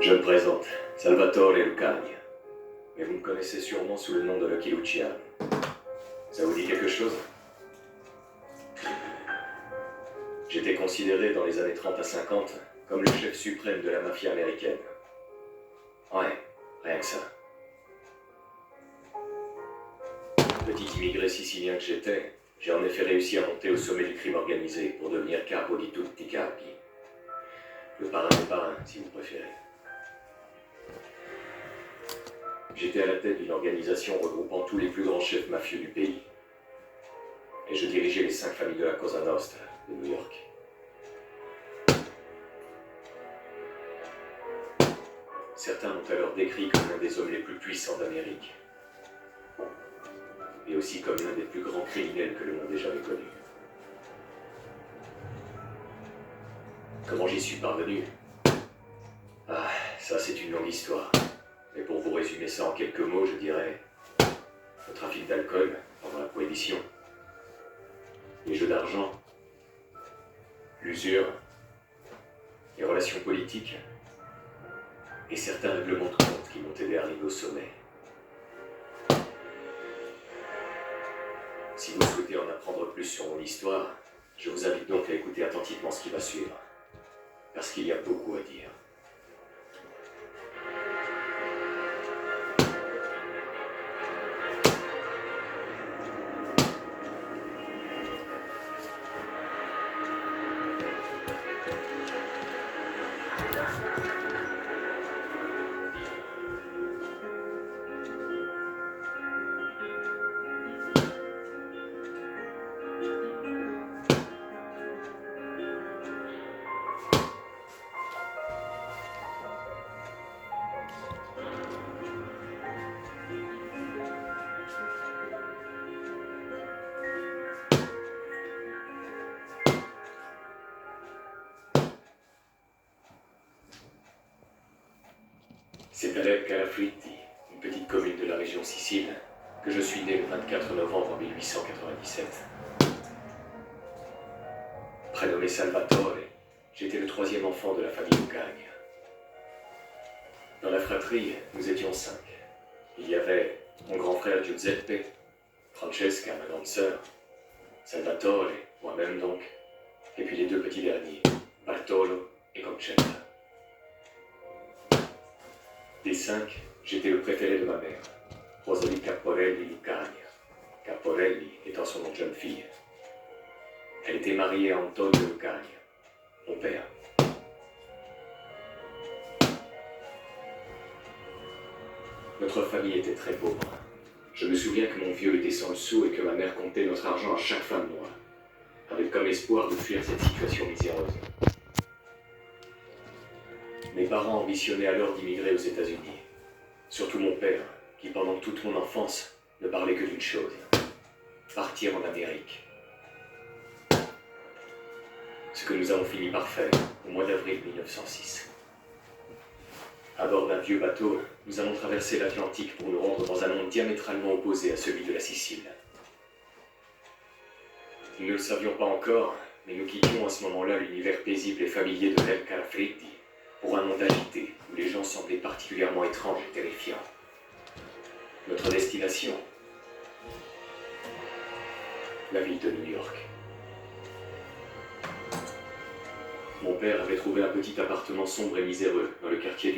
Je me présente, Salvatore Lucani, mais vous me connaissez sûrement sous le nom de Lucky Luciano. Ça vous dit quelque chose? J'étais considéré dans les années 30 à 50 comme le chef suprême de la mafia américaine. Ouais, rien que ça. Petit immigré sicilien que j'étais, j'ai en effet réussi à monter au sommet du crime organisé pour devenir capo di tutti capi. Le parrain des parrains, si vous préférez. J'étais à la tête d'une organisation regroupant tous les plus grands chefs mafieux du pays. Et je dirigeais les 5 familles de la Cosa Nostra de New York. Certains m'ont alors décrit comme l'un des hommes les plus puissants d'Amérique. Et aussi comme l'un des plus grands criminels que le monde ait jamais connu. Comment j'y suis parvenu? Ah, ça c'est une longue histoire. Mais pour vous résumer ça en quelques mots, je dirais le trafic d'alcool pendant la prohibition, les jeux d'argent, l'usure, les relations politiques et certains règlements de compte qui m'ont aidé à arriver au sommet. Si vous souhaitez en apprendre plus sur mon histoire, je vous invite donc à écouter attentivement ce qui va suivre, parce qu'il y a beaucoup à dire. C'est à El Calafritti, une petite commune de la région Sicile, que je suis né le 24 novembre 1897. Prénommé Salvatore, j'étais le 3e enfant de la famille Lucani. Dans la fratrie, nous étions 5. Il y avait mon grand frère Giuseppe, Francesca, ma grande sœur, Salvatore, moi-même donc, et puis les 2 petits derniers, Bartolo et Concetta. Des 5, j'étais le préféré de ma mère, Rosalie Caporelli Lucani, Caporelli étant son nom de jeune fille. Elle était mariée à Antonio Lucani, mon père. Notre famille était très pauvre. Je me souviens que mon vieux était sans le sou et que ma mère comptait notre argent à chaque fin de mois, avec comme espoir de fuir cette situation miséreuse. Mes parents ambitionnaient alors d'immigrer aux États-Unis. Surtout mon père, qui pendant toute mon enfance ne parlait que d'une chose: partir en Amérique. Ce que nous avons fini par faire au mois d'avril 1906. À bord d'un vieux bateau, nous avons traversé l'Atlantique pour nous rendre dans un monde diamétralement opposé à celui de la Sicile. Nous ne le savions pas encore, mais nous quittions à ce moment-là l'univers paisible et familier de El Calafritti pour un monde agité, où les gens semblaient particulièrement étranges et terrifiants. Notre destination, la ville de New York. Mon père avait trouvé un petit appartement sombre et miséreux dans le quartier